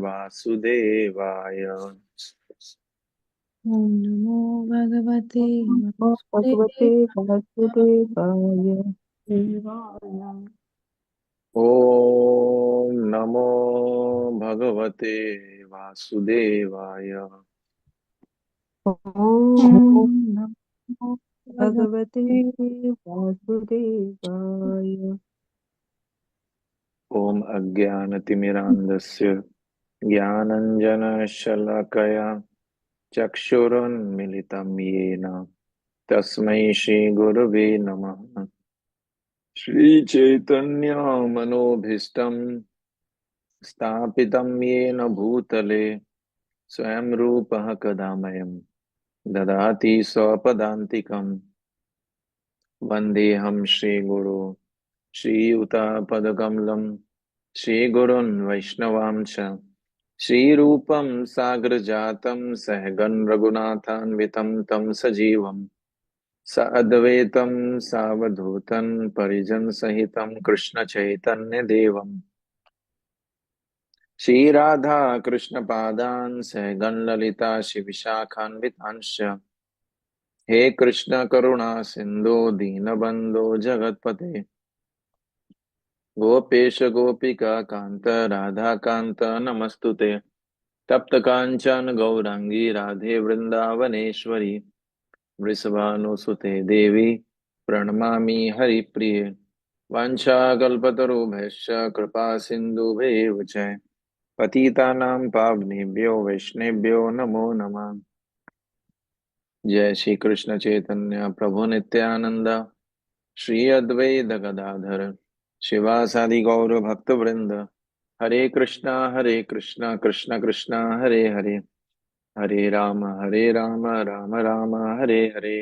वासुदेवाय। ओम नमो भगवते नमो भगवते वासुदेवाय। वासुदेवाय देवाय। ओम नमो भगवते वासुदेवाय। ॐ नमो भगवते भगवते वासुदेवाय। ओम अज्ञानतिमिरान्धस्य ज्ञानञ्जनशलाकया चक्षुरुन्मिलितं येन तस्मै श्रीगुरवे नमः। श्रीचैतन्यमनोभीष्टं स्थापितं येन भूतले स्वयं रूपः कदा मह्यं ददाति स्वपदान्तिकं। वन्देऽहं श्रीगुरो श्रीयुतापदकमलं श्रीगुरून् वैष्णवांश श्रीरूपं साग्रजातं सहगण रघुनाथान्वितं तं सजीवं साद्वैतं सावधूतं परिजनसहितं कृष्णचैतन्यदेवम् श्रीराधा कृष्णपादान् सहगण ललिता श्रीविशाखान्वितांश्च हे कृष्ण करुणा सिंधु दीनबंधो जगतपते गोपेश गोपिका कांत राधा कांत नमस्तुते तप्त कांचन गौरांगी राधे वृंदावनेश्वरी वृषभानुसुते देवी प्रणमामि हरिप्रिये वाञ्छाकल्पतरुभ्यश्च कृपा सिन्धुभ्येव च पतितानां पावनेभ्यो वैष्णवेभ्यो नमो नमः। जय श्री कृष्ण चैतन्य प्रभु नित्यानंद श्री अद्वैत गदाधर शिवासादि गौर भक्त वृंद हरे कृष्णा कृष्ण कृष्ण हरे हरे हरे राम राम राम हरे हरे।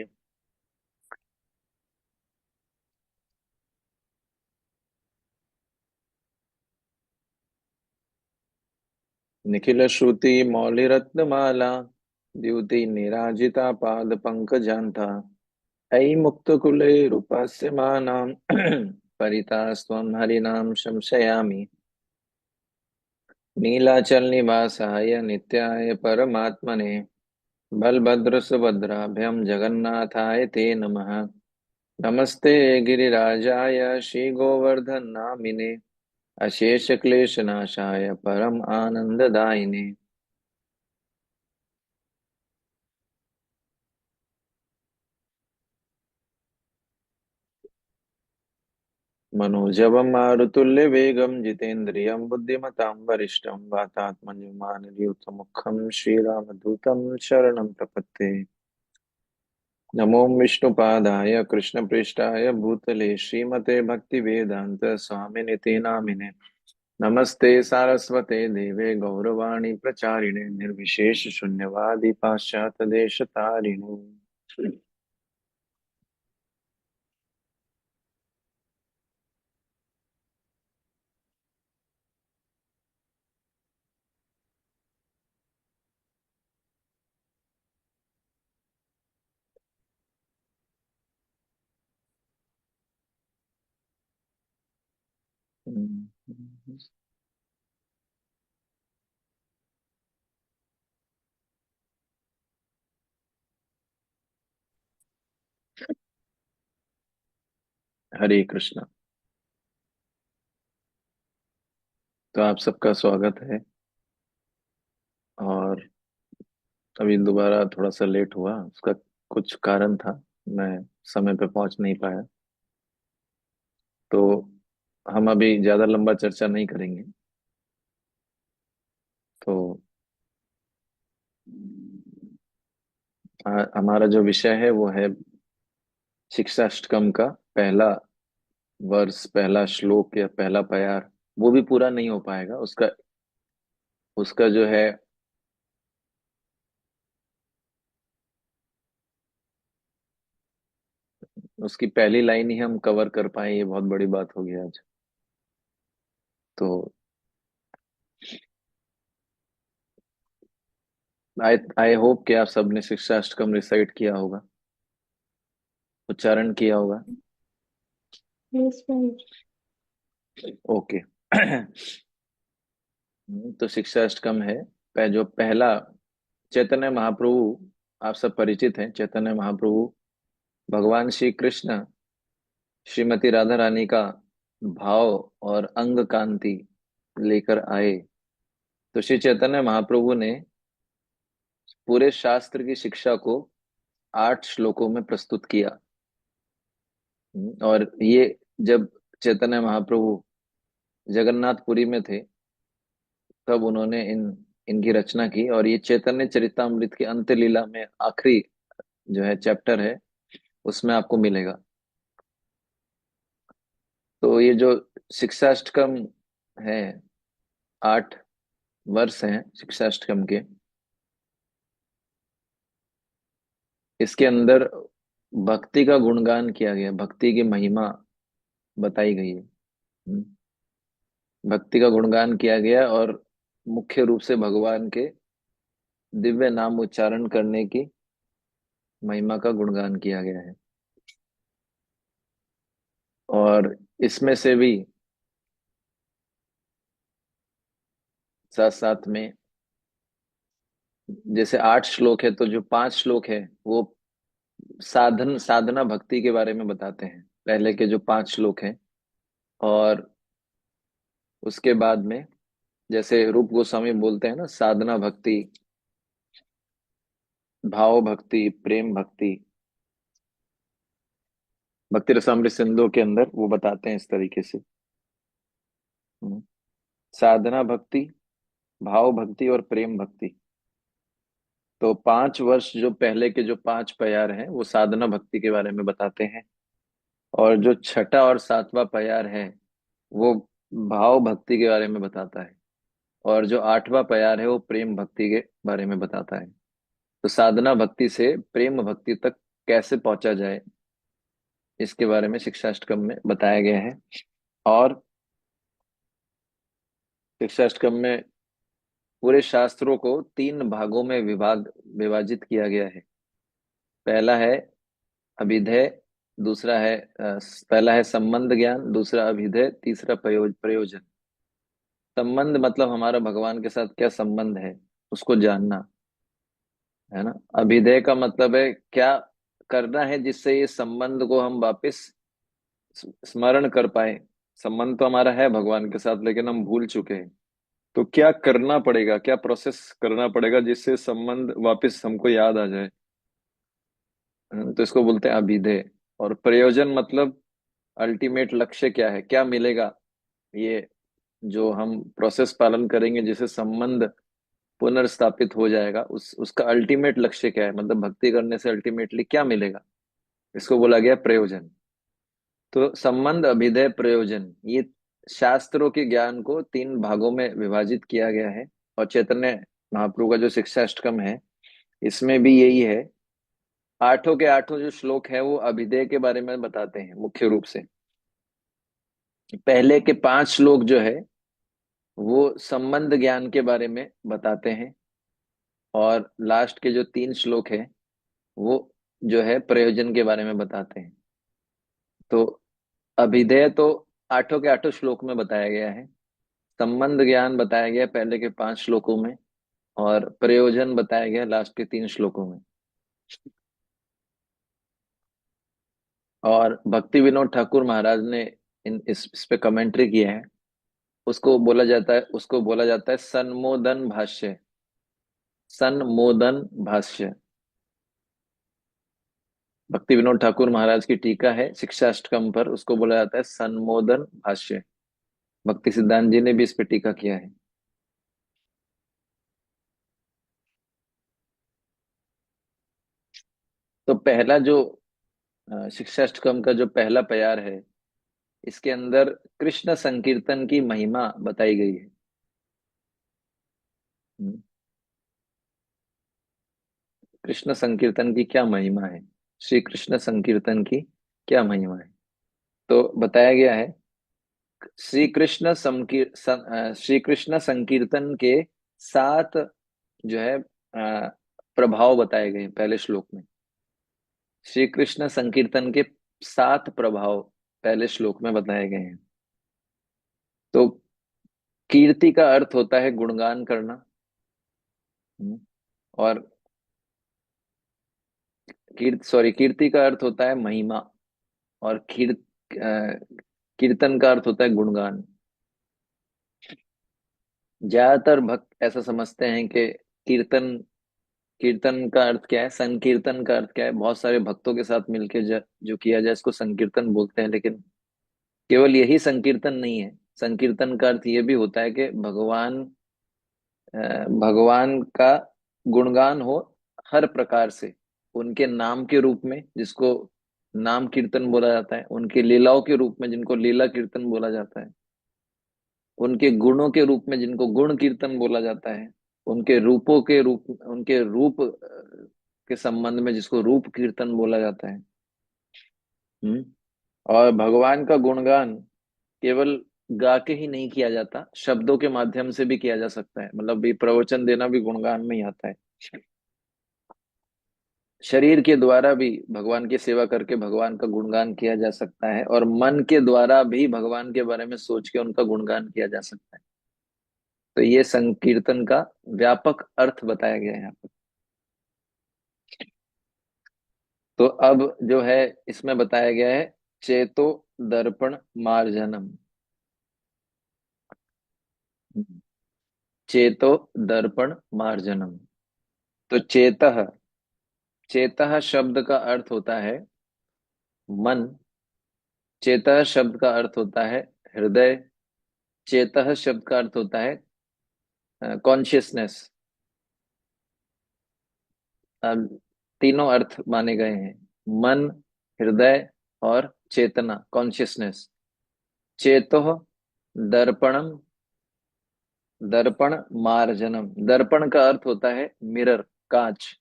निखिल श्रुति मौलि रत्नमाला द्युति निराजिता पाद पंकजांता अयि मुक्त कुले रूपस्य मानां परितास्त्वं हरिनाम संशयामि। नीलाचल निवासाय नित्याय परमात्मने बलभद्र सुभद्राभ्यां जगन्नाथाय ते नमः। नमस्ते गिरिराजाय श्रीगोवर्धन नामिने अशेष क्लेशनाशाय परम आनंददायिने मनोजवं मारुतुल्यवेगं जितेन्द्रियं बुद्धिमतां वरिष्ठं वातात्मजमानयुतमुखं श्रीरामदूतं शरणं प्रपद्ये। नमो विष्णुपादाय कृष्णपृष्ठाय भूतले श्रीमते भक्तिवेदांत स्वामिनिति नामिने नमस्ते सारस्वते देवे गौरवाणी प्रचारिणे निर्विशेष शून्यवादी पाश्चात्य देश तारिणे। हरे कृष्णा। तो आप सबका स्वागत है। और अभी दोबारा थोड़ा सा लेट हुआ, उसका कुछ कारण था, मैं समय पे पहुंच नहीं पाया। तो हम अभी ज्यादा लंबा चर्चा नहीं करेंगे। तो हमारा जो विषय है वो है शिक्षाष्टकम का पहला वर्ष, पहला श्लोक या पहला प्यार। वो भी पूरा नहीं हो पाएगा, उसका उसका जो है उसकी पहली लाइन ही हम कवर कर पाए, ये बहुत बड़ी बात होगी आज। तो आई आई होप कि आप सबने शिक्षाष्टकम रिसाइट किया होगा, उच्चारण किया होगा। Yes, right. ओके। तो शिक्षाष्टकम है। जो पहला चैतन्य महाप्रभु, आप सब परिचित हैं। चैतन्य महाप्रभु भगवान श्री कृष्ण श्रीमती राधा रानी का भाव और अंग कांति लेकर आए। तो श्री चैतन्य महाप्रभु ने पूरे शास्त्र की शिक्षा को 8 श्लोकों में प्रस्तुत किया। और ये जब चैतन्य महाप्रभु जगन्नाथपुरी में थे, तब उन्होंने इनकी रचना की। और ये चैतन्य चरितामृत की अंत्य लीला में आखिरी जो है चैप्टर है, उसमें आपको मिलेगा। तो ये जो शिक्षाष्टकम है, 8 वर्ष हैं शिक्षाष्टकम के। इसके अंदर भक्ति का गुणगान किया गया, भक्ति की महिमा बताई गई है। भक्ति का गुणगान किया गया, और मुख्य रूप से भगवान के दिव्य नाम उच्चारण करने की महिमा का गुणगान किया गया है। और इसमें से भी साथ साथ में, जैसे 8 श्लोक है, तो जो 5 श्लोक है वो साधना भक्ति के बारे में बताते हैं, पहले के जो 5 श्लोक हैं। और उसके बाद में जैसे रूप गोस्वामी बोलते हैं ना, साधना भक्ति, भाव भक्ति, प्रेम भक्ति, भक्ति रसामृत सिंधु के अंदर वो बताते हैं इस तरीके से। हम्म, साधना भक्ति, भाव भक्ति और प्रेम भक्ति। तो 5 वर्ष जो पहले के जो 5 प्यार हैं वो साधना भक्ति के बारे में बताते हैं। और जो छठा और 7वां प्यार है वो भाव भक्ति के बारे में बताता है। और जो 8वां प्यार है वो प्रेम भक्ति के बारे में बताता है। तो साधना भक्ति से प्रेम भक्ति तक कैसे पहुंचा जाए, इसके बारे में शिक्षाष्टकम में बताया गया है। और शिक्षाष्टकम में पूरे शास्त्रों को 3 भागों में विभाजित किया गया है। पहला है अभिधेय, दूसरा है पहला है संबंध ज्ञान, दूसरा अभिधेय, तीसरा प्रयोजन। संबंध मतलब हमारा भगवान के साथ क्या संबंध है, उसको जानना, है ना। अभिधेय का मतलब है क्या करना है जिससे ये संबंध को हम वापस स्मरण कर पाए। संबंध तो हमारा है भगवान के साथ, लेकिन हम भूल चुके हैं। तो क्या करना पड़ेगा, क्या प्रोसेस करना पड़ेगा जिससे संबंध वापस हमको याद आ जाए। तो इसको बोलते हैं अभिधेय। और प्रयोजन मतलब अल्टीमेट लक्ष्य क्या है, क्या मिलेगा, ये जो हम प्रोसेस पालन करेंगे जिससे संबंध पुनर्स्थापित हो जाएगा, उसका अल्टीमेट लक्ष्य क्या है, मतलब भक्ति करने से अल्टीमेटली क्या मिलेगा, इसको बोला गया प्रयोजन। तो संबंध, अभिधेय, प्रयोजन, ये शास्त्रों के ज्ञान को 3 भागों में विभाजित किया गया है। और चैतन्य महाप्रभु का जो शिक्षाष्टकम है, इसमें भी यही है। 8 के 8 जो श्लोक है वो अभिधेय के बारे में बताते हैं मुख्य रूप से। पहले के 5 श्लोक जो है वो संबंध ज्ञान के बारे में बताते हैं। और लास्ट के जो 3 श्लोक है वो जो है प्रयोजन के बारे में बताते हैं। तो अभिधेय तो 8 के 8 श्लोक में बताया गया है। संबंध ज्ञान बताया गया पहले के 5 श्लोकों में। और प्रयोजन बताया गया लास्ट के 3 श्लोकों में। और भक्ति विनोद ठाकुर महाराज ने इस पे कमेंट्री किया है। उसको बोला जाता है सन्मोदन भाष्य। सन्मोदन भाष्य भक्ति विनोद ठाकुर महाराज की टीका है शिक्षाष्टकम पर, उसको बोला जाता है सन्मोदन भाष्य। भक्ति सिद्धांत जी ने भी इस पे टीका किया है। तो पहला जो शिक्षाष्टकम का जो पहला प्यार है, इसके अंदर कृष्ण संकीर्तन की महिमा बताई गई है। हम्म, कृष्ण संकीर्तन की क्या महिमा है, श्री कृष्ण संकीर्तन की क्या महिमा है, तो बताया गया है। श्री कृष्ण संकीर्तन के 7 जो है प्रभाव बताए गए हैं पहले श्लोक में। श्री कृष्ण संकीर्तन के 7 प्रभाव पहले श्लोक में बताए गए हैं। तो कीर्ति का अर्थ होता है गुणगान करना। और कीर्ति का अर्थ होता है महिमा। और कीर्तन का अर्थ होता है गुणगान। ज्यादातर भक्त ऐसा समझते हैं कि कीर्तन कीर्तन का अर्थ क्या है, संकीर्तन का अर्थ क्या है, बहुत सारे भक्तों के साथ मिलकर जो किया जाए इसको संकीर्तन बोलते हैं। लेकिन केवल यही संकीर्तन नहीं है। संकीर्तन का अर्थ ये भी होता है कि भगवान का गुणगान हो हर प्रकार से। उनके नाम के रूप में जिसको नाम कीर्तन बोला जाता है, उनके लीलाओं के रूप में जिनको लीला कीर्तन बोला जाता है, उनके गुणों के रूप में जिनको गुण कीर्तन बोला जाता है, उनके रूप के संबंध में जिसको रूप कीर्तन बोला जाता है। हम्म और भगवान का गुणगान केवल गा के ही नहीं किया जाता, शब्दों के माध्यम से भी किया जा सकता है। मतलब भी प्रवचन देना भी गुणगान में ही आता है। शरीर के द्वारा भी भगवान की सेवा करके भगवान का गुणगान किया जा सकता है, और मन के द्वारा भी भगवान के बारे में सोच के उनका गुणगान किया जा सकता है। तो ये संकीर्तन का व्यापक अर्थ बताया गया है यहाँ पर। तो अब जो है इसमें बताया गया है चेतो दर्पण मार्जनम। चेतो दर्पण मार्जनम। तो चेतः शब्द का अर्थ होता है मन। चेतः शब्द का अर्थ होता है हृदय। चेतः शब्द का अर्थ होता है कॉन्शियसनेस। तीनों अर्थ माने गए हैं, मन, हृदय और चेतना, कॉन्शियसनेस। चेतो दर्पणम, दर्पण मार्जनम। दर्पण का अर्थ होता है मिरर, कांच।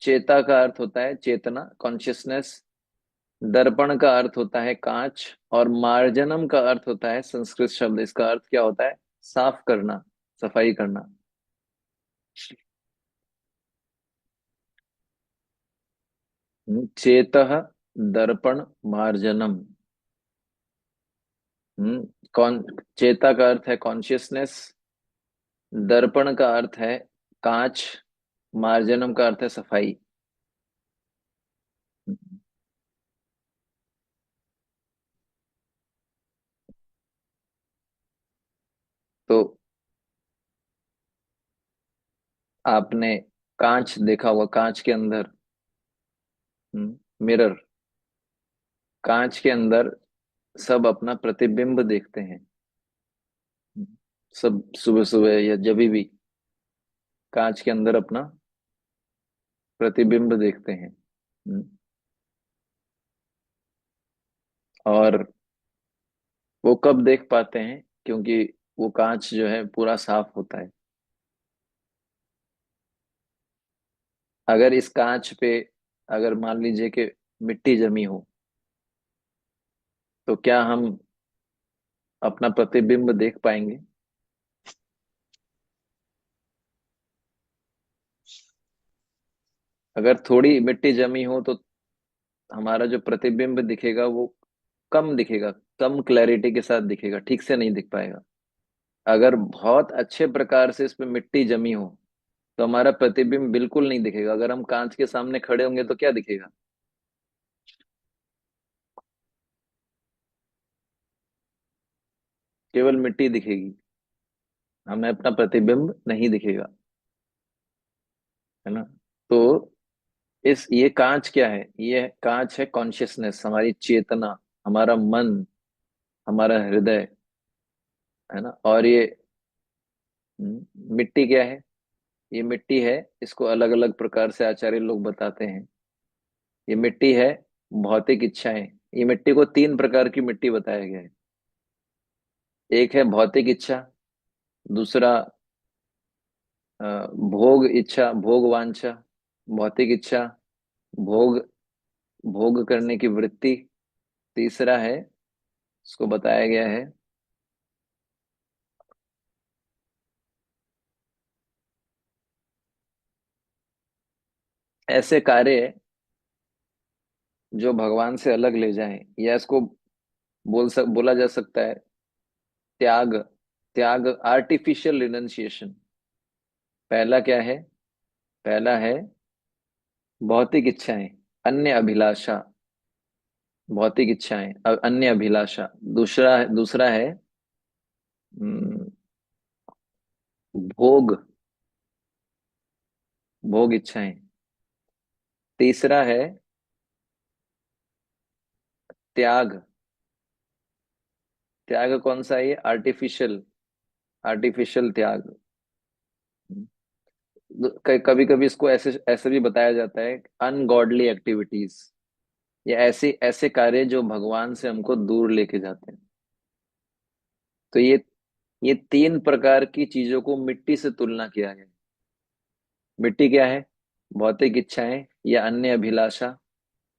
चेता का अर्थ होता है चेतना, कॉन्शियसनेस। दर्पण का अर्थ होता है कांच। और मार्जनम का अर्थ होता है संस्कृत शब्द, इसका अर्थ क्या होता है, साफ करना, सफाई करना। चेतः दर्पण मार्जनम। कौन चेता का अर्थ है कॉन्शियसनेस। दर्पण का अर्थ है कांच। मार्जनम का अर्थ है सफाई। तो आपने कांच देखा हुआ, कांच के अंदर मिरर, कांच के अंदर सब अपना प्रतिबिंब देखते हैं। सब सुबह सुबह या जब भी कांच के अंदर अपना प्रतिबिंब देखते हैं। हम्म, और वो कब देख पाते हैं, क्योंकि वो कांच जो है पूरा साफ होता है। अगर इस कांच पे अगर मान लीजिए कि मिट्टी जमी हो, तो क्या हम अपना प्रतिबिंब देख पाएंगे? अगर थोड़ी मिट्टी जमी हो तो हमारा जो प्रतिबिंब दिखेगा वो कम दिखेगा, कम क्लैरिटी के साथ दिखेगा, ठीक से नहीं दिख पाएगा। अगर बहुत अच्छे प्रकार से इस पे मिट्टी जमी हो तो हमारा प्रतिबिंब बिल्कुल नहीं दिखेगा। अगर हम कांच के सामने खड़े होंगे तो क्या दिखेगा? केवल मिट्टी दिखेगी, हमें अपना प्रतिबिंब नहीं दिखेगा, है ना। तो इस ये कांच क्या है, ये कांच है कॉन्शियसनेस, हमारी चेतना, हमारा मन, हमारा हृदय, है ना। और ये मिट्टी क्या है? ये मिट्टी है, इसको अलग अलग प्रकार से आचार्य लोग बताते हैं। ये मिट्टी है भौतिक इच्छाएं। ये मिट्टी को तीन प्रकार की मिट्टी बताया गया है। एक है भौतिक इच्छा, दूसरा अ, भोग इच्छा, भोग वांछा, भौतिक इच्छा, भोग भोग करने की वृत्ति। तीसरा है, इसको बताया गया है ऐसे कार्य जो भगवान से अलग ले जाएं, या इसको बोला जा सकता है त्याग। त्याग, आर्टिफिशियल रिनंसिएशन। पहला क्या है? पहला है भौतिक इच्छाएं, अन्य अभिलाषा, भौतिक इच्छाएं, अन्य अभिलाषा। दूसरा दूसरा है हम्म, भोग, भोग इच्छाएं। तीसरा है त्याग। त्याग कौन सा है ये? आर्टिफिशियल, आर्टिफिशियल त्याग। कभी कभी इसको ऐसे ऐसे भी बताया जाता है, अनगॉडली एक्टिविटीज, या ऐसे ऐसे कार्य जो भगवान से हमको दूर लेके जाते हैं। तो ये तीन प्रकार की चीजों को मिट्टी से तुलना किया गया है। मिट्टी क्या है? भौतिक इच्छाएं या अन्य अभिलाषा,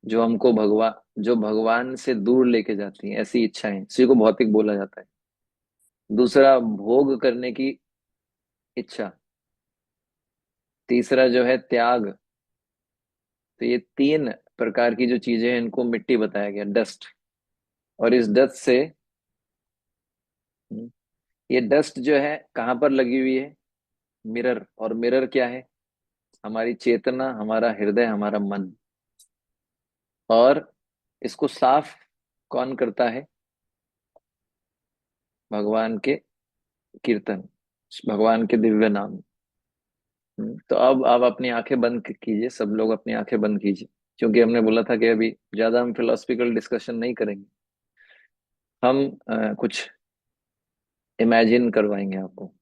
जो हमको भगवान, जो भगवान से दूर लेके जाती हैं, ऐसी इच्छाएं, इसी को भौतिक बोला जाता है। दूसरा भोग करने की इच्छा। तीसरा जो है त्याग। तो ये तीन प्रकार की जो चीजें हैं, इनको मिट्टी बताया गया, डस्ट। और इस डस्ट से ये डस्ट जो है कहाँ पर लगी हुई है? मिरर। और मिरर क्या है? हमारी चेतना, हमारा हृदय, हमारा मन। और इसको साफ कौन करता है? भगवान के कीर्तन, भगवान के दिव्य नाम। तो अब आप अपनी आंखें बंद कीजिए, सब लोग अपनी आंखें बंद कीजिए, क्योंकि हमने बोला था कि अभी ज्यादा हम फिलोसफिकल डिस्कशन नहीं करेंगे। हम कुछ इमेजिन करवाएंगे आपको।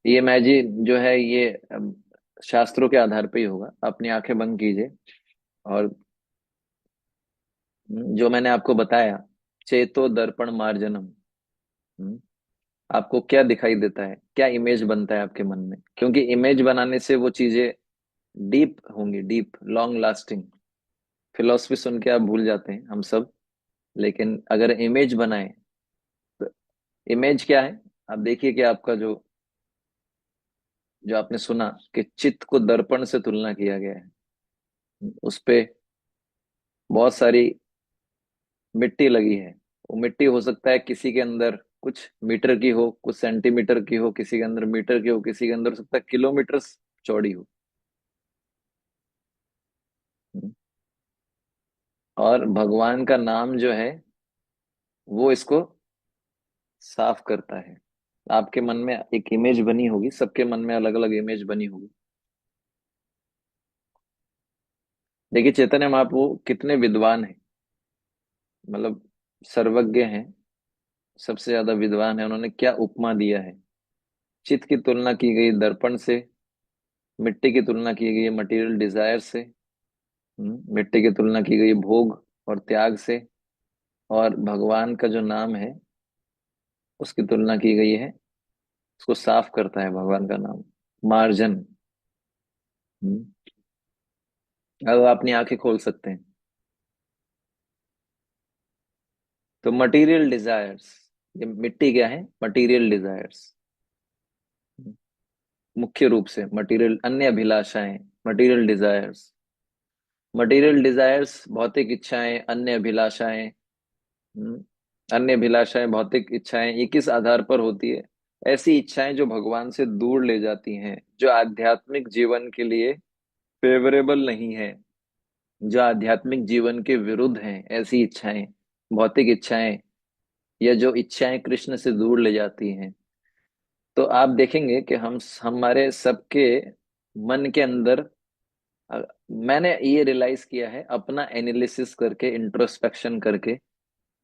ये इमेजिन जो है ये शास्त्रों के आधार पे ही होगा। अपनी आंखें बंद कीजिए और जो मैंने आपको बताया, चेतो दर्पण मार्जनम। हम्म, आपको क्या दिखाई देता है? क्या इमेज बनता है आपके मन में? क्योंकि इमेज बनाने से वो चीजें डीप होंगी, डीप, लॉन्ग लास्टिंग। फिलोसफी सुन के आप भूल जाते हैं हम सब, लेकिन अगर इमेज बनाए तो इमेज क्या है? आप देखिए कि आपका जो जो आपने सुना कि चित्त को दर्पण से तुलना किया गया है, उस पे बहुत सारी मिट्टी लगी है। वो मिट्टी हो सकता है किसी के अंदर कुछ मीटर की हो, कुछ सेंटीमीटर की हो, किसी के अंदर मीटर की हो, किसी के अंदर हो सकता है किलोमीटर चौड़ी हो। और भगवान का नाम जो है वो इसको साफ करता है। आपके मन में एक इमेज बनी होगी, सबके मन में अलग अलग इमेज बनी होगी। देखिए चैतन्य महाप्रभु कितने विद्वान हैं, मतलब सर्वज्ञ हैं, सबसे ज्यादा विद्वान है। उन्होंने क्या उपमा दिया है। चित्त की तुलना की गई दर्पण से, मिट्टी की तुलना की गई मटेरियल डिजायर से, मिट्टी की तुलना की गई भोग और त्याग से, और भगवान का जो नाम है उसकी तुलना की गई है, उसको साफ करता है भगवान का नाम, मार्जन। हम्म, अब आप अपनी आंखें खोल सकते हैं। तो मटेरियल डिजायर्स, ये मिट्टी क्या है? मटेरियल डिजायर्स, मुख्य रूप से मटेरियल, अन्य अभिलाषाएं, मटेरियल डिजायर्स। मटेरियल डिजायर्स भौतिक इच्छाएं, अन्य अभिलाषाएं। हम्म, अन्य अभिलाषाएं, भौतिक इच्छाएं, ये किस आधार पर होती है? ऐसी इच्छाएं जो भगवान से दूर ले जाती हैं, जो आध्यात्मिक जीवन के लिए फेवरेबल नहीं है, जो आध्यात्मिक जीवन के विरुद्ध हैं, ऐसी इच्छाएं, भौतिक इच्छाएं, या जो इच्छाएं कृष्ण से दूर ले जाती हैं। तो आप देखेंगे कि हम, हमारे सबके मन के अंदर, अ, मैंने ये रियलाइज किया है अपना एनालिसिस करके, इंट्रोस्पेक्शन करके,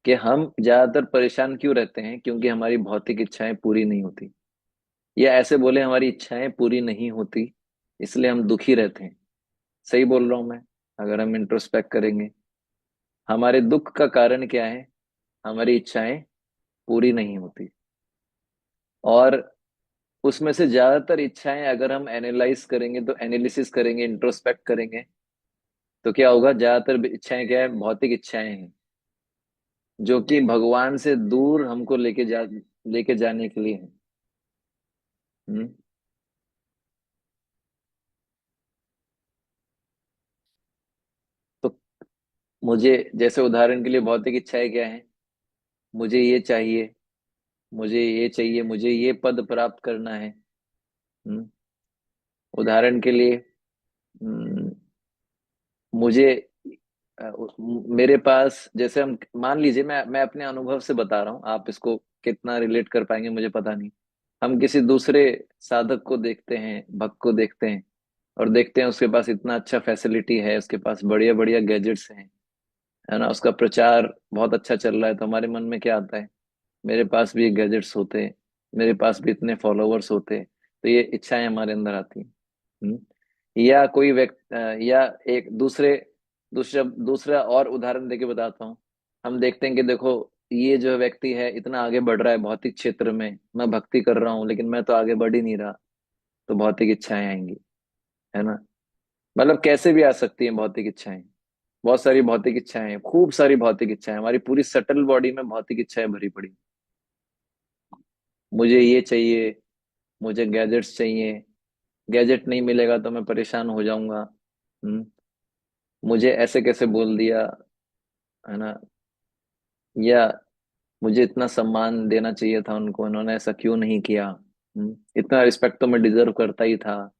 कि हम ज्यादातर परेशान क्यों रहते हैं? क्योंकि हमारी भौतिक इच्छाएं पूरी नहीं होती, या ऐसे बोले हमारी इच्छाएं पूरी नहीं होती, इसलिए हम दुखी रहते हैं। सही बोल रहा हूं मैं? अगर हम इंट्रोस्पेक्ट करेंगे, हमारे दुख का कारण क्या है? हमारी इच्छाएं पूरी नहीं होती। और उसमें से ज्यादातर इच्छाएं अगर हम एनालाइज करेंगे, तो एनालिसिस करेंगे, इंट्रोस्पेक्ट करेंगे, तो क्या होगा? ज्यादातर इच्छाएं क्या है? भौतिक इच्छाएं हैं, जो कि भगवान से दूर हमको लेके जाने के लिए है। हम्म, तो मुझे, जैसे उदाहरण के लिए, भौतिक इच्छाएं क्या है? मुझे ये चाहिए, मुझे ये चाहिए, मुझे ये पद प्राप्त करना है। हम्म, उदाहरण के लिए, हम्म, मुझे मेरे पास, जैसे हम मान लीजिए, मैं अपने अनुभव से बता रहा हूँ, आप इसको कितना रिलेट कर पाएंगे मुझे पता नहीं। हम किसी दूसरे साधक को देखते हैं, भक्त को देखते हैं, और देखते हैं उसके पास इतना अच्छा फैसिलिटी है, उसके पास बढ़िया बढ़िया गैजेट्स हैं, है ना, उसका प्रचार बहुत अच्छा चल रहा है, तो हमारे मन में क्या आता है, मेरे पास भी गैजेट्स होते, मेरे पास भी इतने फॉलोअर्स होते, तो ये इच्छाएं हमारे अंदर आती हैं। हम्म? या कोई व्यक्ति, या एक दूसरे दूसरा दूसरा और उदाहरण देके बताता हूँ। हम देखते हैं कि देखो, ये जो व्यक्ति है इतना आगे बढ़ रहा है भौतिक क्षेत्र में, मैं भक्ति कर रहा हूँ लेकिन मैं तो आगे बढ़ ही नहीं रहा, तो भौतिक इच्छाएं आएंगी, है ना। मतलब कैसे भी आ सकती हैं भौतिक इच्छाएं, बहुत सारी भौतिक इच्छाएं हैं, खूब सारी भौतिक इच्छाएं, हमारी पूरी सटल बॉडी में भौतिक इच्छाएं भरी पड़ी। मुझे ये चाहिए, मुझे गैजेट्स चाहिए, गैजेट नहीं मिलेगा तो मैं परेशान हो जाऊंगा। हम्म, मुझे ऐसे कैसे बोल दिया, है ना, या मुझे इतना सम्मान देना चाहिए था उनको, उन्होंने ऐसा क्यों नहीं किया। इतना रिस्पेक्ट तो मैं डिजर्व करता ही था,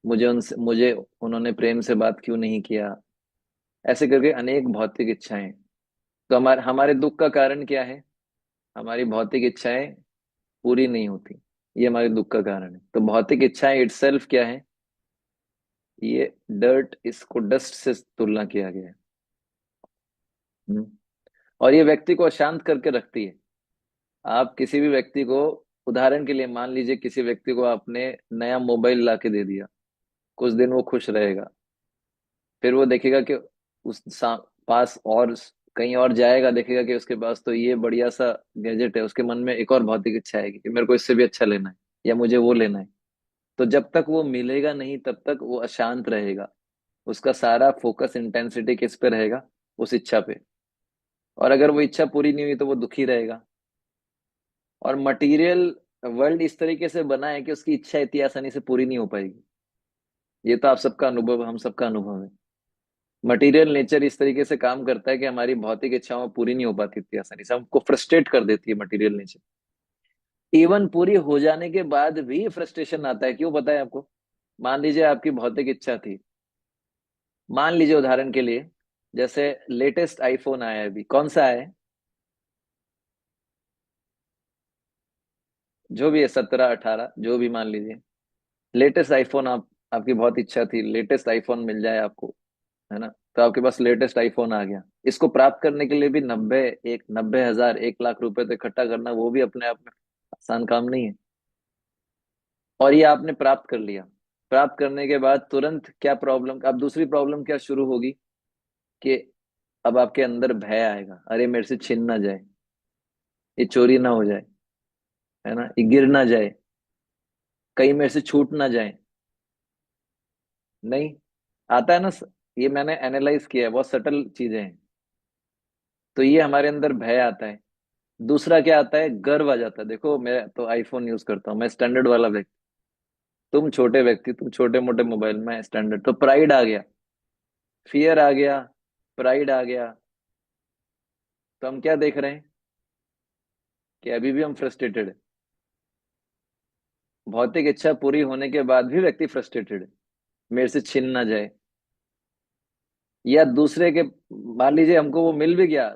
मुझे उन्होंने प्रेम से बात क्यों नहीं किया। ऐसे करके अनेक भौतिक इच्छाएं। तो हमारे हमारे दुख का कारण क्या है, हमारी भौतिक इच्छाएं पूरी नहीं होती, ये हमारे दुख का कारण है। तो भौतिक इच्छाएं इटसेल्फ क्या है, ये डर्ट, इसको डस्ट से तुलना किया गया है। हम्म, और ये व्यक्ति को अशांत करके रखती है। आप किसी भी व्यक्ति को, उदाहरण के लिए मान लीजिए किसी व्यक्ति को आपने नया मोबाइल ला के दे दिया, कुछ दिन वो खुश रहेगा, फिर वो देखेगा कि पास और कहीं और जाएगा, देखेगा कि उसके पास तो ये बढ़िया सा गैजेट है, उसके मन में एक और भौतिक इच्छा आएगी कि मेरे को इससे भी अच्छा लेना है, या मुझे वो लेना है। तो जब तक वो मिलेगा नहीं तब तक वो अशांत रहेगा, उसका सारा फोकस इंटेंसिटी किस पे रहेगा, उस इच्छा पे। और अगर वो इच्छा पूरी नहीं हुई तो वो दुखी रहेगा। और मटेरियल वर्ल्ड इस तरीके से बना है कि उसकी इच्छा इतनी आसानी से पूरी नहीं हो पाएगी। ये तो आप सबका अनुभव, हम सबका अनुभव है। मटेरियल नेचर इस तरीके से काम करता है कि हमारी भौतिक इच्छाओं पूरी नहीं हो पाती इतनी आसानी से, हमको फ्रस्ट्रेट कर देती है मटेरियल नेचर। इवन पूरी हो जाने के बाद भी फ्रस्ट्रेशन आता है, क्यों पता है आपको। मान लीजिए आपकी भौतिक इच्छा थी, मान लीजिए उदाहरण के लिए, जैसे लेटेस्ट आईफोन आया है, अभी कौन सा आया है, जो भी है, 17 18, जो भी मान लीजिए, लेटेस्ट आईफोन, आपकी बहुत इच्छा थी लेटेस्ट आईफोन मिल जाए आपको, है ना। तो आपके पास लेटेस्ट आईफोन आ गया, इसको प्राप्त करने के लिए भी 90 हजार 1 लाख रुपए तो इकट्ठा करना, वो भी अपने आप में आसान काम नहीं है। और ये आपने प्राप्त कर लिया, प्राप्त करने के बाद तुरंत क्या प्रॉब्लम, अब दूसरी प्रॉब्लम क्या शुरू होगी, कि अब आपके अंदर भय आएगा, अरे मेरे से छिन ना जाए, ये चोरी ना हो जाए, है ना, ये गिर ना जाए, कहीं मेरे से छूट ना जाए। नहीं, आता है ना, ये मैंने एनालाइज किया है, बहुत सटल चीजें हैं। तो ये हमारे अंदर भय आता है। दूसरा क्या आता है, गर्व आ जाता है, देखो मैं तो आईफोन यूज करता हूँ, मैं स्टैंडर्ड वाला व्यक्ति, तुम छोटे व्यक्ति, तुम छोटे मोटे मोबाइल में स्टैंडर्ड, तो प्राइड आ गया, फियर आ गया, प्राइड आ गया। तो हम क्या देख रहे हैं, कि अभी भी हम फ्रस्ट्रेटेड है, भौतिक इच्छा पूरी होने के बाद भी व्यक्ति फ्रस्ट्रेटेड है, मेरे से छिन ना जाए। या दूसरे के, मान लीजिए हमको वो मिल भी गया,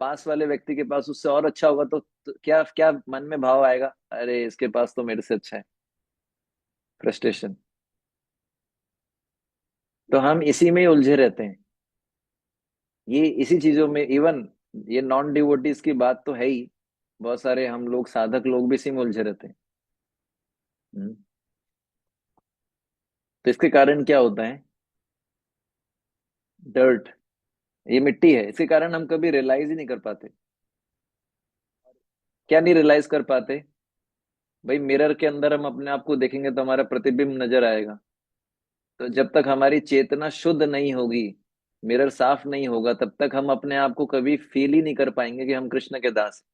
पास वाले व्यक्ति के पास उससे और अच्छा होगा, तो क्या क्या मन में भाव आएगा, अरे इसके पास तो मेरे से अच्छा है, फ्रस्ट्रेशन। तो हम इसी में ही उलझे रहते हैं, ये इसी चीजों में, इवन ये नॉन डिवोटीज की बात तो है ही, बहुत सारे हम लोग साधक लोग भी इसी में उलझे रहते हैं। हम्म, तो इसके कारण क्या होता है, डर्ट, ये मिट्टी है, इसके कारण हम कभी रियलाइज ही नहीं कर पाते। क्या नहीं रियलाइज कर पाते, भाई मिरर के अंदर हम अपने आप को देखेंगे तो हमारा प्रतिबिंब नजर आएगा। तो जब तक हमारी चेतना शुद्ध नहीं होगी, मिरर साफ नहीं होगा, तब तक हम अपने आप को कभी फील ही नहीं कर पाएंगे कि हम कृष्ण के दास हैं।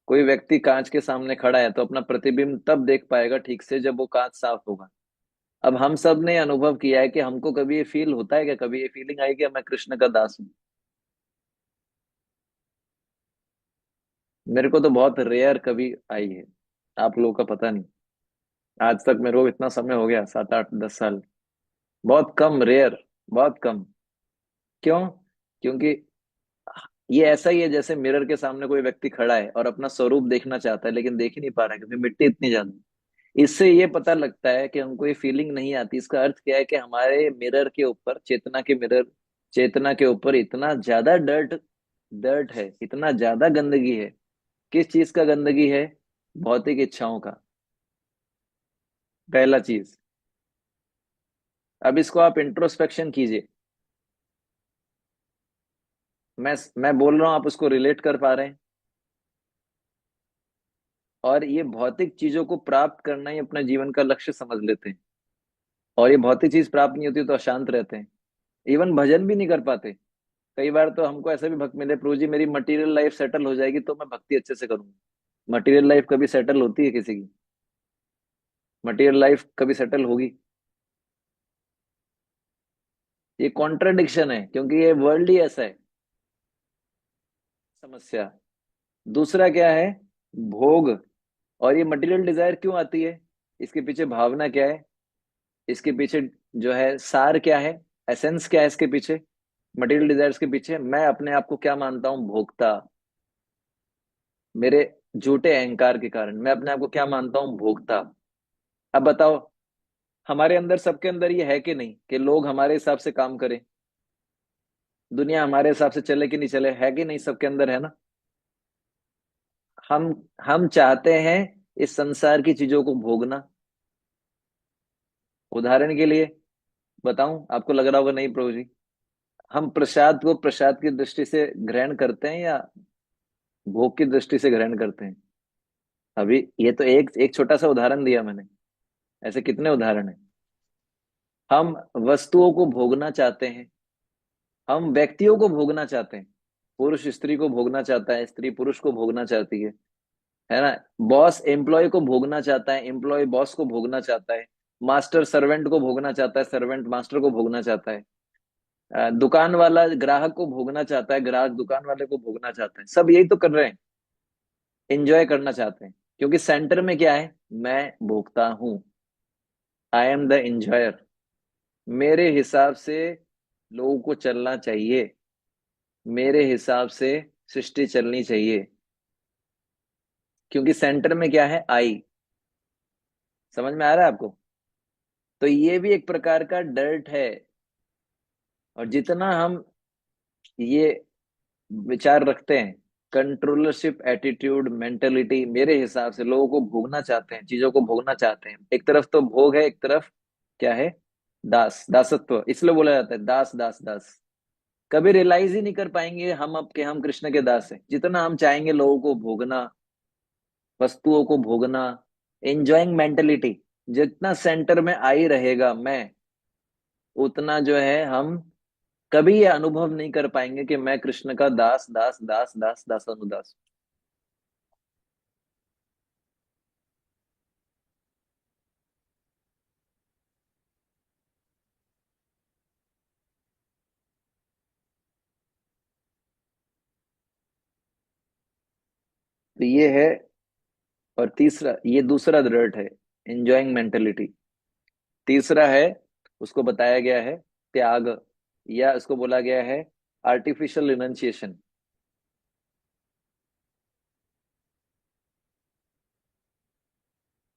कोई व्यक्ति कांच के सामने खड़ा है तो अपना प्रतिबिंब तब देख पाएगा ठीक से जब वो कांच साफ होगा। अब हम सब ने अनुभव किया है कि हमको कभी ये फील होता है, क्या कभी ये फीलिंग आई कि मैं कृष्ण का दास हूँ। मेरे को तो बहुत रेयर कभी आई है, आप लोगों का पता नहीं। आज तक मेरे को इतना समय हो गया, 7 8 10 साल। बहुत कम, रेयर, बहुत कम। क्यों? क्योंकि ये ऐसा ही है जैसे मिरर के सामने कोई व्यक्ति खड़ा है और अपना स्वरूप देखना चाहता है लेकिन देख ही नहीं पा रहा है क्योंकि मिट्टी इतनी ज्यादा है। इससे ये पता लगता है कि हमको ये फीलिंग नहीं आती। इसका अर्थ क्या है कि हमारे मिरर के ऊपर, चेतना के मिरर, चेतना के ऊपर इतना ज्यादा डर्ट, डर्ट है, इतना ज्यादा गंदगी है। किस चीज का गंदगी है? भौतिक इच्छाओं का, पहला चीज। अब इसको आप इंट्रोस्पेक्शन कीजिए। मैं बोल रहा हूं, आप उसको रिलेट कर पा रहे हैं? और ये भौतिक चीजों को प्राप्त करना ही अपना जीवन का लक्ष्य समझ लेते हैं। और ये भौतिक चीज प्राप्त नहीं होती तो अशांत रहते हैं, इवन भजन भी नहीं कर पाते। कई बार तो हमको ऐसा भी भक्त मिले, प्रभु जी मेरी मटेरियल लाइफ सेटल हो जाएगी तो मैं भक्ति अच्छे से करूंगा। मटेरियल लाइफ कभी सेटल होती है किसी की? मटेरियल लाइफ कभी सेटल होगी? ये कॉन्ट्रडिक्शन है क्योंकि ये वर्ल्ड ही ऐसा है। समस्या। दूसरा क्या है? भोग। और ये मटेरियल डिजायर क्यों आती है? इसके पीछे भावना क्या है? इसके पीछे जो है सार क्या है? एसेंस क्या है इसके पीछे? मटेरियल डिजायर्स के पीछे मैं अपने आप को क्या मानता हूं? भोक्ता। मेरे झूठे अहंकार के कारण मैं अपने आप को क्या मानता हूं? भोक्ता। अब बताओ, हमारे अंदर, सबके अंदर ये है कि नहीं कि लोग हमारे हिसाब से काम करें, दुनिया हमारे हिसाब से चले कि नहीं चले? है कि नहीं? सबके अंदर है ना? हम हम चाहते हैं इस संसार की चीजों को भोगना। उदाहरण के लिए बताऊं, आपको लग रहा होगा नहीं प्रभु जी, हम प्रसाद को प्रसाद की दृष्टि से ग्रहण करते हैं या भोग की दृष्टि से ग्रहण करते हैं? अभी ये तो एक एक छोटा सा उदाहरण दिया मैंने, ऐसे कितने उदाहरण हैं। हम वस्तुओं को भोगना चाहते हैं, हम व्यक्तियों को भोगना चाहते हैं। पुरुष स्त्री को भोगना चाहता है, स्त्री पुरुष को भोगना चाहती है ना? बॉस एम्प्लॉय को भोगना चाहता है, एम्प्लॉय बॉस को भोगना चाहता है। मास्टर सर्वेंट को भोगना चाहता है, सर्वेंट मास्टर को भोगना चाहता है। दुकान वाला ग्राहक को भोगना चाहता है, ग्राहक दुकान वाले को भोगना चाहता है। सब यही तो कर रहे हैं, एंजॉय करना चाहते हैं। क्योंकि सेंटर में क्या है? मैं भोगता हूं, आई एम द एंजॉयर। मेरे हिसाब से लोगों को चलना चाहिए, मेरे हिसाब से सृष्टि चलनी चाहिए। क्योंकि सेंटर में क्या है? आई। समझ में आ रहा है आपको? तो ये भी एक प्रकार का डर्ट है। और जितना हम ये विचार रखते हैं, कंट्रोलरशिप एटीट्यूड, मेंटेलिटी, मेरे हिसाब से लोगों को भोगना चाहते हैं, चीजों को भोगना चाहते हैं। एक तरफ तो भोग है, एक तरफ क्या है? दास, दासत्व। इसलिए बोला जाता है दास दास दास। कभी रियलाइज ही नहीं कर पाएंगे हम अब के हम कृष्ण के दास हैं। जितना हम चाहेंगे लोगों को भोगना, वस्तुओं को भोगना, एंजॉइंग मेंटेलिटी, जितना सेंटर में आई रहेगा मैं, उतना जो है हम कभी ये अनुभव नहीं कर पाएंगे कि मैं कृष्ण का दास दास दास दास दास अनुदास। तो ये है। और तीसरा, ये दूसरा दृढ़ है, एंजॉइंग मेंटेलिटी। तीसरा है, उसको बताया गया है त्याग, या इसको बोला गया है आर्टिफिशियल रिनंसिएशन।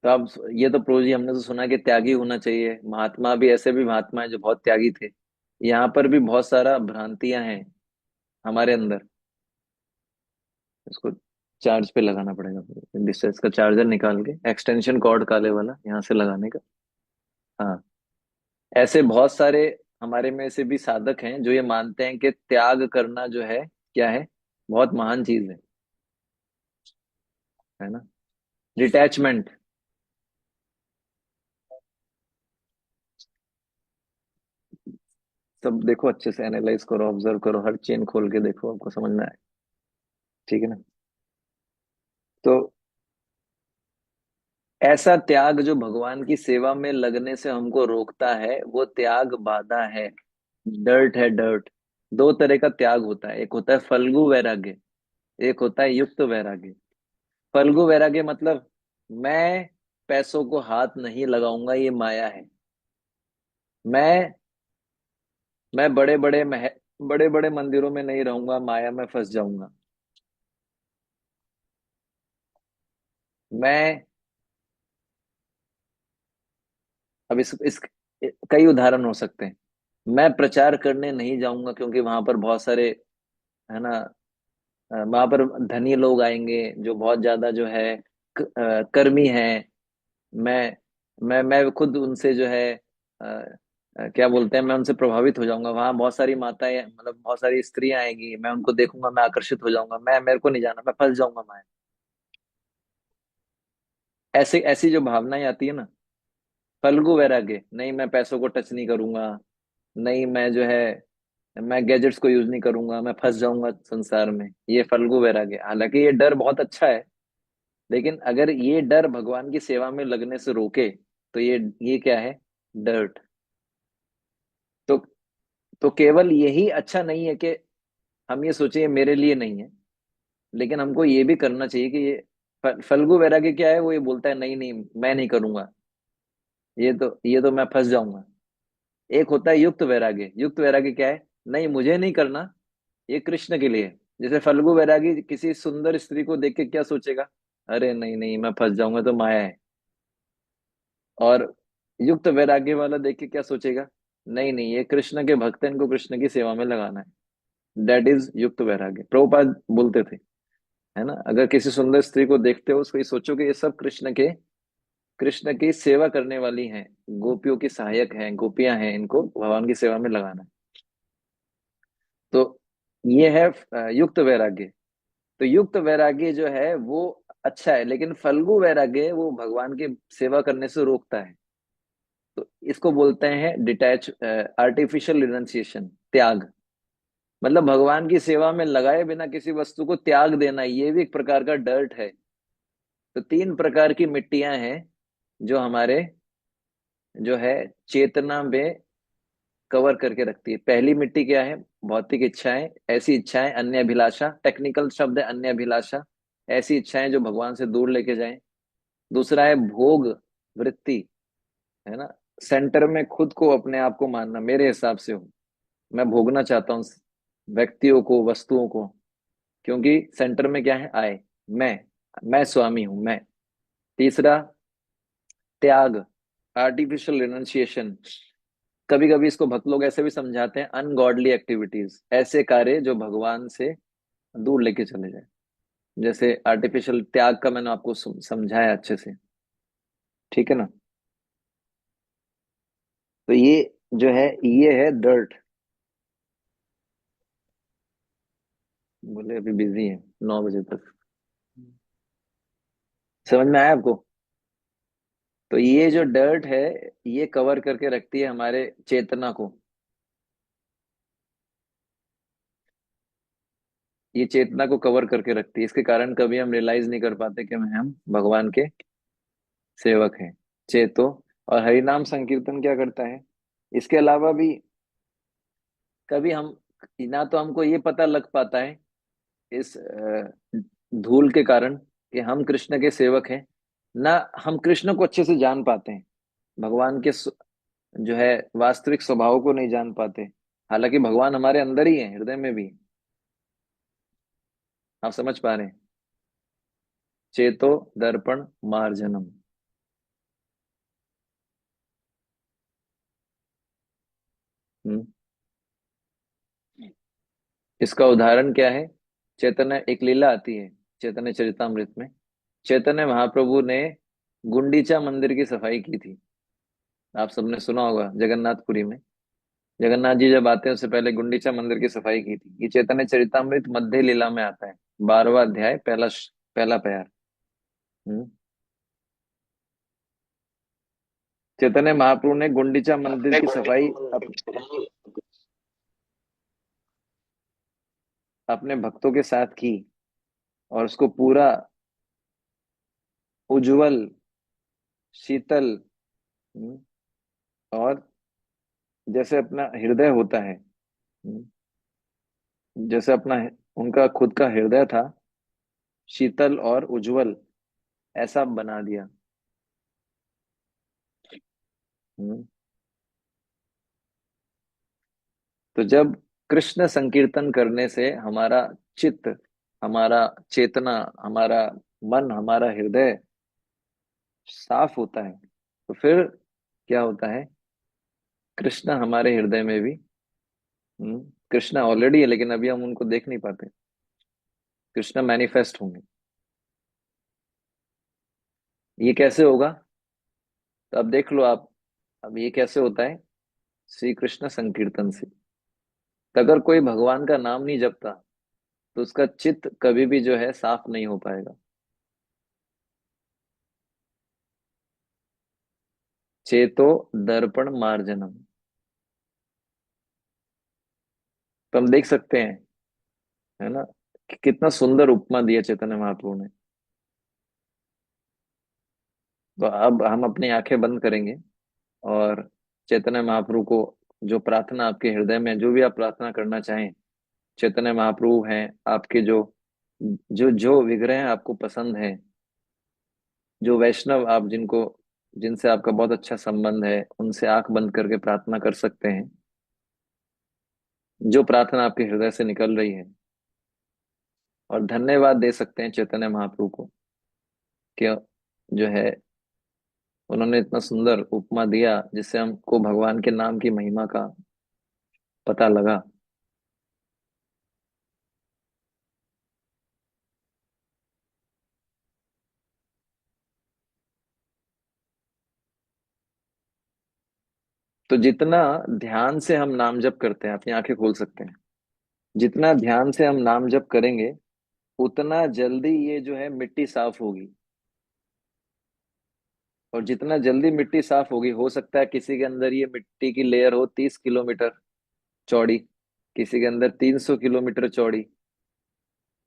तो अब ये तो प्रो जी हमने तो सुना कि त्यागी होना चाहिए। महात्मा भी, ऐसे भी महात्मा है जो बहुत त्यागी थे। यहाँ पर भी बहुत सारा भ्रांतियां हैं हमारे अंदर। इसको चार्ज पे लगाना पड़ेगा, जिससे इसका चार्जर निकाल के एक्सटेंशन कॉर्ड काले वाला यहाँ से लगाने का। हाँ, ऐसे बहुत सारे हमारे में से भी साधक हैं जो ये मानते हैं कि त्याग करना जो है क्या है? बहुत महान चीज है ना? डिटैचमेंट। सब देखो, अच्छे से एनालाइज करो, ऑब्जर्व करो, हर चेन खोल के देखो, आपको समझ में आए। ठीक है ना? तो ऐसा त्याग जो भगवान की सेवा में लगने से हमको रोकता है, वो त्याग बाधा है, डर्ट है, डर्ट। दो तरह का त्याग होता है, एक होता है फल्गु वैराग्य, एक होता है युक्त वैराग्य। फल्गु वैराग्य मतलब मैं पैसों को हाथ नहीं लगाऊंगा, ये माया है। मैं मैं बड़े बड़े मंदिरों में नहीं रहूंगा, माया में फंस जाऊंगा। मैं अब इस कई उदाहरण हो सकते हैं। मैं प्रचार करने नहीं जाऊंगा क्योंकि वहां पर बहुत सारे, है ना, वहां पर धनी लोग आएंगे जो बहुत ज्यादा जो है कर्मी हैं। मैं मैं खुद उनसे जो है क्या बोलते हैं, मैं उनसे प्रभावित हो जाऊंगा। वहां बहुत सारी माताएं, मतलब बहुत सारी स्त्रियां आएंगी, मैं उनको देखूंगा, मैं आकर्षित हो जाऊंगा, मैं मेरे को नहीं जाना, मैं फंस जाऊंगा। मैं ऐसे ऐसी जो भावनाएं आती है ना, फल्गु वैराग्य, नहीं मैं पैसों को टच नहीं करूंगा, नहीं मैं जो है मैं गैजेट्स को यूज नहीं करूंगा, मैं फंस जाऊंगा संसार में, ये फल्गु वैराग्य। हालांकि ये डर बहुत अच्छा है, लेकिन अगर ये डर भगवान की सेवा में लगने से रोके तो ये क्या है? डर्ट। तो तो केवल यही अच्छा नहीं है कि हम ये सोचे ये मेरे लिए नहीं है, लेकिन हमको ये भी करना चाहिए कि ये फल्गु वैराग्य क्या है, वो ये बोलता है नहीं नहीं मैं नहीं करूंगा, ये तो मैं फंस जाऊंगा। एक होता है युक्त वैराग्य। युक्त वैराग्य क्या है? नहीं मुझे नहीं करना, ये कृष्ण के लिए। जैसे फल्गु वैरागी किसी सुंदर स्त्री को देख के क्या सोचेगा? अरे नहीं नहीं मैं फंस जाऊंगा, तो माया है। और युक्त वैराग्य वाला देख के क्या सोचेगा? नहीं नहीं ये कृष्ण के भक्त हैं, इनको कृष्ण की सेवा में लगाना है। दैट इज युक्त वैराग्य। प्रभुपाद बोलते थे, है ना, अगर किसी सुंदर स्त्री को देखते हो उसको ये सोचो कि ये सब कृष्ण की सेवा करने वाली हैं, गोपियों की सहायक हैं, गोपियां हैं, इनको भगवान की सेवा में लगाना है। तो ये है युक्त वैराग्य। तो युक्त वैराग्य जो है वो अच्छा है, लेकिन फल्गु वैराग्य वो भगवान की सेवा करने से रोकता है। तो इसको बोलते हैं डिटैच, आर्टिफिशियल रिनंसिएशन, त्याग। मतलब भगवान की सेवा में लगाए बिना किसी वस्तु को त्याग देना, ये भी एक प्रकार का डर्ट है। तो तीन प्रकार की मिट्टियां हैं जो हमारे जो है चेतना में कवर करके रखती है। पहली मिट्टी क्या है? भौतिक इच्छाएं, ऐसी इच्छाएं, अन्य अभिलाषा, टेक्निकल शब्द है अन्य अभिलाषा, ऐसी इच्छाएं जो भगवान से दूर लेके जाएं। दूसरा है भोग वृत्ति, है ना, सेंटर में खुद को, अपने आप को मानना, मेरे हिसाब से हूं, मैं भोगना चाहता हूँ व्यक्तियों को, वस्तुओं को, क्योंकि सेंटर में क्या है? आए, मैं स्वामी हूं, मैं। तीसरा त्याग, आर्टिफिशियल रिनंसिएशन। कभी कभी इसको भक्त लोग ऐसे भी समझाते हैं, अनगॉडली एक्टिविटीज, ऐसे कार्य जो भगवान से दूर लेके चले जाए। जैसे आर्टिफिशियल त्याग का मैंने आपको समझाया अच्छे से, ठीक है ना। तो ये जो है ये है डर्ट। बोले अभी बिजी है, 9 बजे तक। समझ में आया आपको? तो ये जो डर्ट है, ये कवर करके रखती है हमारे चेतना को। ये चेतना को कवर करके रखती है, इसके कारण कभी हम रियलाइज नहीं कर पाते कि हम भगवान के सेवक हैं। चेतो। और हरिनाम संकीर्तन क्या करता है? इसके अलावा भी कभी हम, ना तो हमको ये पता लग पाता है इस धूल के कारण कि हम कृष्ण के सेवक हैं, ना हम कृष्ण को अच्छे से जान पाते हैं, भगवान के जो है वास्तविक स्वभाव को नहीं जान पाते। हालांकि भगवान हमारे अंदर ही है, हृदय में भी। आप समझ पा रहे हैं? चेतो दर्पण मार्जनम। हम्म। इसका उदाहरण क्या है? चैतन्य, एक लीला आती है चैतन्य चरितमृत में। चैतन्य महाप्रभु ने गुंडीचा मंदिर की सफाई की थी। आप सबने सुना होगा, जगन्नाथपुरी में जगन्नाथ जी जब आते हैं उससे पहले गुंडीचा मंदिर की सफाई की थी। ये चैतन्य चरितमृत मध्य लीला में आता है, 12वां अध्याय, पहला प्यार। हम्म। चैतन्य महाप्रभु ने गुंडीचा मंदिर की सफाई अपने भक्तों के साथ की, और उसको पूरा उज्जवल, शीतल, हम्म, और जैसे अपना हृदय होता है, जैसे अपना उनका खुद का हृदय था, शीतल और उज्जवल ऐसा बना दिया। हम्म। तो जब कृष्ण संकीर्तन करने से हमारा चित्त, हमारा चेतना, हमारा मन, हमारा हृदय साफ होता है, तो फिर क्या होता है? कृष्ण हमारे हृदय में भी, कृष्ण ऑलरेडी है, लेकिन अभी हम उनको देख नहीं पाते। कृष्ण मैनिफेस्ट होंगे। ये कैसे होगा? तो अब देख लो आप। अब ये कैसे होता है? श्री कृष्ण संकीर्तन से। तो अगर कोई भगवान का नाम नहीं जपता, तो उसका चित्त कभी भी जो है साफ नहीं हो पाएगा। चेतो दर्पण मार्जनम। तो हम देख सकते हैं, है ना, कि कितना सुंदर उपमा दिया चैतन्य महाप्रभु ने। तो अब हम अपनी आंखें बंद करेंगे और चैतन्य महाप्रभु को, जो प्रार्थना आपके हृदय में, जो भी आप प्रार्थना करना चाहें, चैतन्य महाप्रभु हैं आपके, जो जो जो विग्रह आपको पसंद है, जो वैष्णव आप जिनको, जिनसे आपका बहुत अच्छा संबंध है, उनसे आंख बंद करके प्रार्थना कर सकते हैं। जो प्रार्थना आपके हृदय से निकल रही है, और धन्यवाद दे सकते हैं चैतन्य महाप्रभु को कि जो है, उन्होंने इतना सुंदर उपमा दिया जिससे हमको भगवान के नाम की महिमा का पता लगा। तो जितना ध्यान से हम नाम जप करते हैं, अपनी आंखें खोल सकते हैं, जितना ध्यान से हम नाम जप करेंगे, उतना जल्दी ये जो है मिट्टी साफ होगी। और जितना जल्दी मिट्टी साफ होगी, हो सकता है किसी के अंदर ये मिट्टी की लेयर हो 30 किलोमीटर चौड़ी, किसी के अंदर 300 किलोमीटर चौड़ी।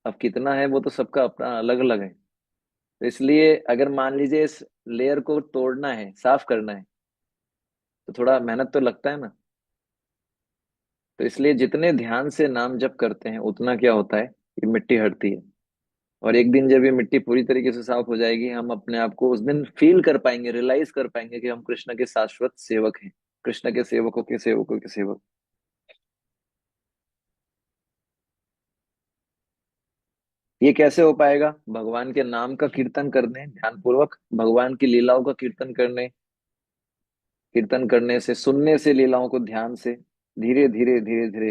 अब कितना है वो तो सबका अपना अलग अलग है। तो इसलिए अगर मान लीजिए इस लेयर को तोड़ना है, साफ करना है, तो थोड़ा मेहनत तो लगता है ना। तो इसलिए जितने ध्यान से नाम जप करते हैं, उतना क्या होता है, ये मिट्टी हटती है। और एक दिन जब ये मिट्टी पूरी तरीके से साफ हो जाएगी, हम अपने आप को उस दिन फील कर पाएंगे, रियलाइज कर पाएंगे कि हम कृष्ण के शाश्वत सेवक हैं, कृष्ण के सेवकों के सेवकों के सेवक। ये कैसे हो पाएगा? भगवान के नाम का कीर्तन करने, ध्यान पूर्वक भगवान की लीलाओं का कीर्तन करने, कीर्तन करने से, सुनने से, लीलाओं को ध्यान से, धीरे धीरे धीरे धीरे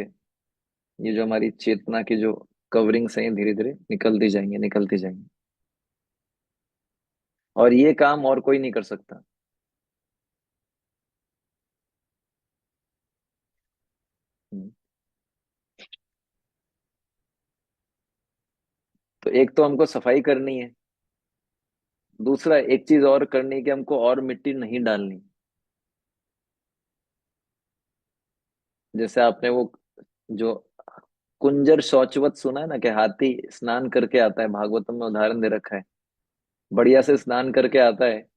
ये जो हमारी चेतना की जो कवरिंग्स हैं, धीरे धीरे निकलती जाएंगे, निकलती जाएंगी। और ये काम और कोई नहीं कर सकता। हम्म। तो एक तो हमको सफाई करनी है, दूसरा एक चीज और करनी है कि हमको और मिट्टी नहीं डालनी। जैसे आपने वो जो कुंजर शौचवत सुना है ना, कि हाथी स्नान करके आता है, भागवतम में उदाहरण दे रखा है। बढ़िया से स्नान करके आता है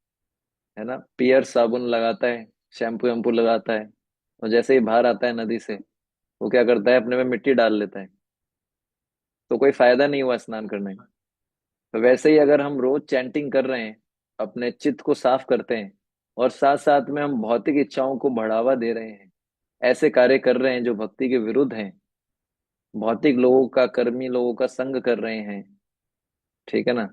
ना, पियर साबुन लगाता है, शैम्पू वैम्पू लगाता है, और जैसे ही बाहर आता है नदी से, वो क्या करता है, अपने में मिट्टी डाल लेता है। तो कोई फायदा नहीं हुआ स्नान करने का। तो वैसे ही अगर हम रोज चैंटिंग कर रहे हैं, अपने चित्त को साफ करते हैं, और साथ साथ में हम भौतिक इच्छाओं को बढ़ावा दे रहे हैं, ऐसे कार्य कर रहे हैं जो भक्ति के विरुद्ध हैं, भौतिक लोगों का, कर्मी लोगों का संग कर रहे हैं, ठीक है ना,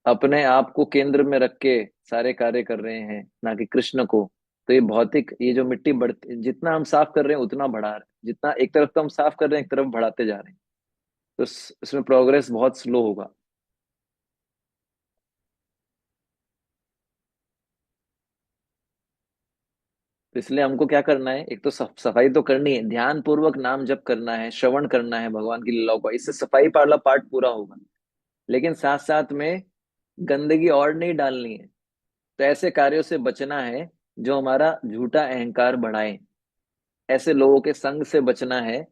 अपने आप को केंद्र में रख के सारे कार्य कर रहे हैं, ना कि कृष्ण को, तो ये भौतिक, ये जो मिट्टी बढ़ती, जितना हम साफ कर रहे हैं उतना बढ़ा रहे हैं, जितना एक तरफ तो हम साफ कर रहे हैं, एक तरफ बढ़ाते जा रहे हैं। तो इसमें प्रोग्रेस बहुत स्लो होगा। तो इसलिए हमको क्या करना है, एक तो सफाई तो करनी है, ध्यान पूर्वक नाम जप करना है, श्रवण करना है भगवान की लीलाओं का, इससे सफाई वाला पार्ट पूरा होगा। लेकिन साथ साथ में गंदगी और नहीं डालनी है। तो ऐसे कार्यों से बचना है जो हमारा झूठा अहंकार बढ़ाए, ऐसे लोगों के संग से बचना है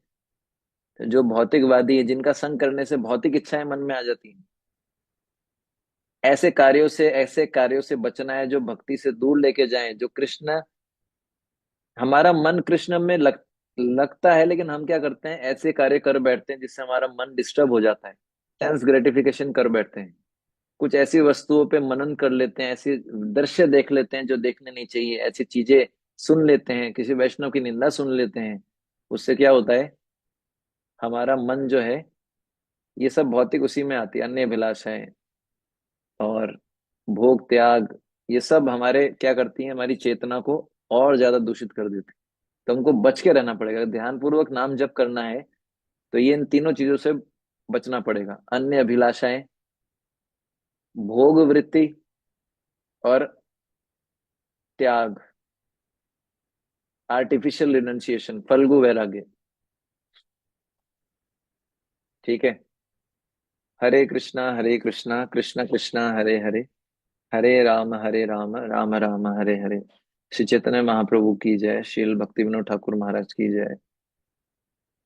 जो भौतिकवादी है, जिनका संग करने से भौतिक इच्छाएं मन में आ जाती हैं। ऐसे कार्यों से बचना है जो भक्ति से दूर लेके जाएं, जो कृष्ण, हमारा मन कृष्ण में लगता है, लेकिन हम क्या करते हैं, ऐसे कार्य कर बैठते हैं जिससे हमारा मन डिस्टर्ब हो जाता है। सेंस ग्रेटिफिकेशन कर बैठते हैं, कुछ ऐसी वस्तुओं पे मनन कर लेते हैं, ऐसी दृश्य देख लेते हैं जो देखने नहीं चाहिए, ऐसी चीजें सुन लेते हैं, किसी वैष्णव की निंदा सुन लेते हैं। उससे क्या होता है, हमारा मन जो है, ये सब भौतिक उसी में आती है, अन्य अभिलाषाएं और भोग त्याग, ये सब हमारे क्या करती हैं, हमारी चेतना को और ज्यादा दूषित कर देती है। तो हमको बच के रहना पड़ेगा, ध्यान पूर्वक नाम जप करना है तो ये इन तीनों चीजों से बचना पड़ेगा, अन्य अभिलाषाएं, भोग वृत्ति और त्याग, आर्टिफिशियल रिनंसिएशन, फल्गु वैराग्य। ठीक है। हरे कृष्णा कृष्ण कृष्ण हरे हरे, हरे राम राम राम हरे हरे। श्री चैतन्य महाप्रभु की जय, श्रील भक्ति विनोद ठाकुर महाराज की जय,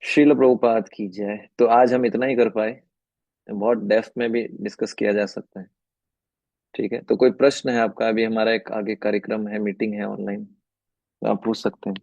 श्रील प्रभुपाद की जय। तो आज हम इतना ही कर पाए, बहुत डेप्थ में भी डिस्कस किया जा सकता है। ठीक है, तो कोई प्रश्न है आपका? अभी हमारा एक आगे कार्यक्रम है, मीटिंग है ऑनलाइन, तो आप पूछ सकते हैं।